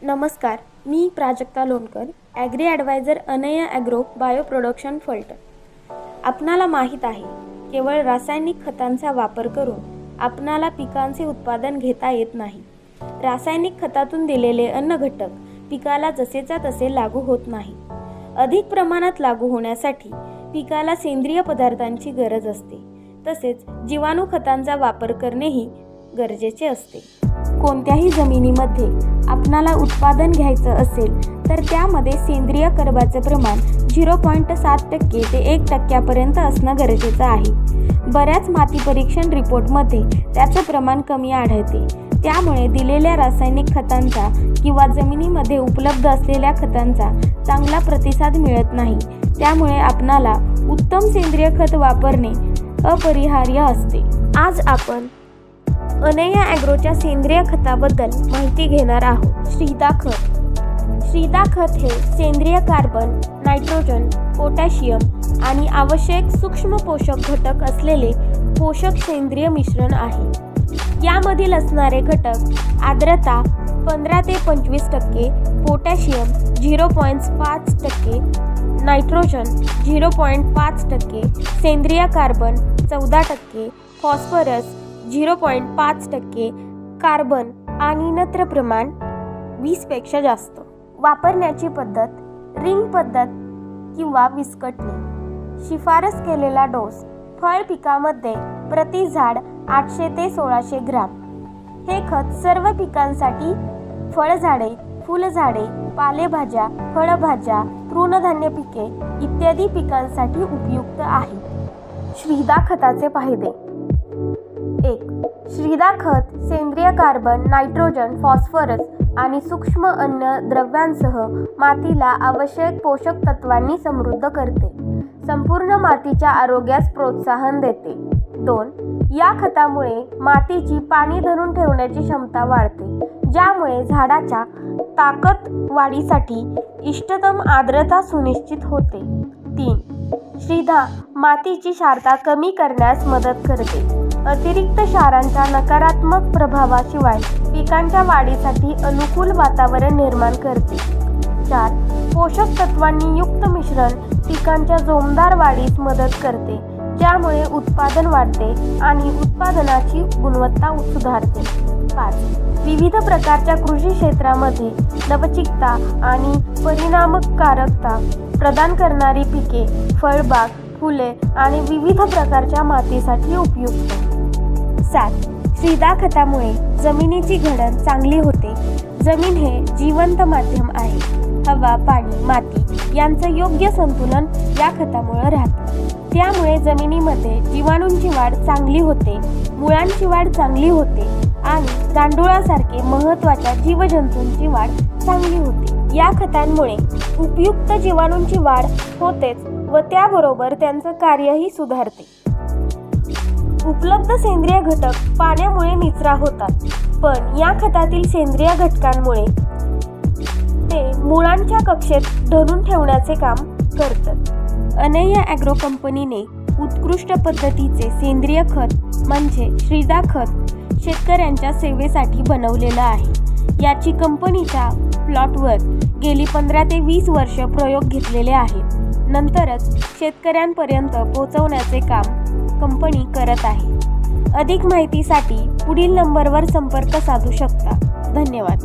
नमस्कार, मी Prajakta Lonkar, agree adviser अनया agro bio production Phaltan. आपणाला माहीत आहे, केवळ रासायनिक खतांचा वापर करून आपणाला पिकांचे उत्पादन घेता येत नाही. रासायनिक खतातून दिलेले अन्न घटक पिकाला जसेच्या तसे लागू होत नाही. अधिक प्रमाणात लागू होण्यासाठी पिकाला सेंद्रिय पदार्थांची गरज असते. तसेच जीवाणू खतांचा वापर करणेही गरजेचे असते. कोणत्याही जमिनीमध्ये आपणाला उत्पादन घ्यायचं असेल तर त्यामध्ये सेंद्रिय कर्बाचे प्रमाण 0.7% ते 1% असणं गरजेचं आहे. बऱ्याच माती परीक्षण रिपोर्टमध्ये त्याचं प्रमाण कमी आढळते. त्यामुळे दिलेल्या रासायनिक खतांचा किंवा जमिनीमध्ये उपलब्ध असलेल्या खतांचा चांगला प्रतिसाद मिळत नाही. त्यामुळे आपणाला उत्तम सेंद्रिय खत वापरणे अपरिहार्य असते. आज आपण अनया ॲग्रोच्या सेंद्रिय खताबद्दल माहिती घेणार आहोत. श्रीदा खत हे सेंद्रिय कार्बन, नायट्रोजन, पोटॅशियम आणि आवश्यक सूक्ष्म पोषक घटक असलेले पोषक सेंद्रिय मिश्रण आहे. यामधील असणारे घटक आर्द्रता 15 ते 25%, पोटॅशियम 0.5%, नायट्रोजन 0.5%, सेंद्रिय कार्बन 14%, फॉस्फरस 0.5%, कार्बन आणि नत्र प्रमाण 20पेक्षा जास्त. वापरण्याची पद्धत रिंग पद्धत किंवा विस्कटणे. शिफारस केलेला डोस फळ पिकामध्ये प्रति झाड 800 ते 1600 ग्राम. हे खत सर्व पिकांसाठी फळझाडे, फुलझाडे, पालेभाज्या, फळभाज्या, तृणधान्य पिके इत्यादी पिकांसाठी उपयुक्त आहे. श्रीदा खताचे फायदे. 1. श्रीदा खत सेंद्रिय कार्बन, नायट्रोजन, फॉस्फरस आणि सूक्ष्म अन्न द्रव्यांसह मातीला आवश्यक पोषक तत्वांनी समृद्ध करते. संपूर्ण मातीच्या आरोग्यास प्रोत्साहन देते. 2. या खतामुळे मातीची पाणी धरून ठेवण्याची क्षमता वाढते, ज्यामुळे झाडाच्या ताकद वाढीसाठी इष्टतम आर्द्रता सुनिश्चित होते. 3. श्रीदा मातीची क्षारता कमी करण्यास मदत करते. अतिरिक्त क्षारांच्या नकारात्मक प्रभावाशिवाय पिकांच्या वाढीसाठी अनुकूल वातावरण निर्माण करते. 4. पोषक तत्वांनी युक्त मिश्रण पिकांच्या जोमदार वाढीस मदत करते, ज्यामुळे उत्पादन वाढते आणि उत्पादनाची गुणवत्ता सुधारते. 5. विविध प्रकारच्या कृषी क्षेत्रामध्ये लवचिकता आणि परिणामकारकता प्रदान करणारी पिके, फळबाग, फुले आणि विविध प्रकारच्या मातीसाठी उपयुक्त. 7. श्रीदा खतामुळे जमिनीची घडण चांगली होते. जमीन हे जिवंत माध्यम आहे. हवा, पाणी, माती यांचं योग्य संतुलन या खतामुळे राहते. त्यामुळे जमिनीमध्ये जीवाणूंची वाढ चांगली होते, मुळांची वाढ चांगली होते आणि गांडुळासारखे महत्त्वाच्या जीवजंतूंची वाढ चांगली होते. या खतांमुळे उपयुक्त जीवाणूंची वाढ होतेच व त्याबरोबर त्यांचं कार्यही सुधारते. उपलब्ध सेंद्रिय घटक पाण्यामुळे निचरा होतात, पण या खतातील सेंद्रिय घटकांमुळे ते मुळांच्या कक्षेत धरून ठेवण्याचे काम करतात. अनया ॲग्रो कंपनीने उत्कृष्ट पद्धतीचे सेंद्रिय खत म्हणजे श्रीदा खत शेतकऱ्यांच्या सेवेसाठी बनवलेलं आहे. याची कंपनीच्या प्लॉटवर गेली 15 ते 20 वर्ष प्रयोग घेतलेले आहेत. नंतरच शेतकऱ्यांपर्यंत पोहोचवण्याचे काम कंपनी करत आहे. अधिक माहितीसाठी पुढील नंबरवर संपर्क साधू शकता. धन्यवाद.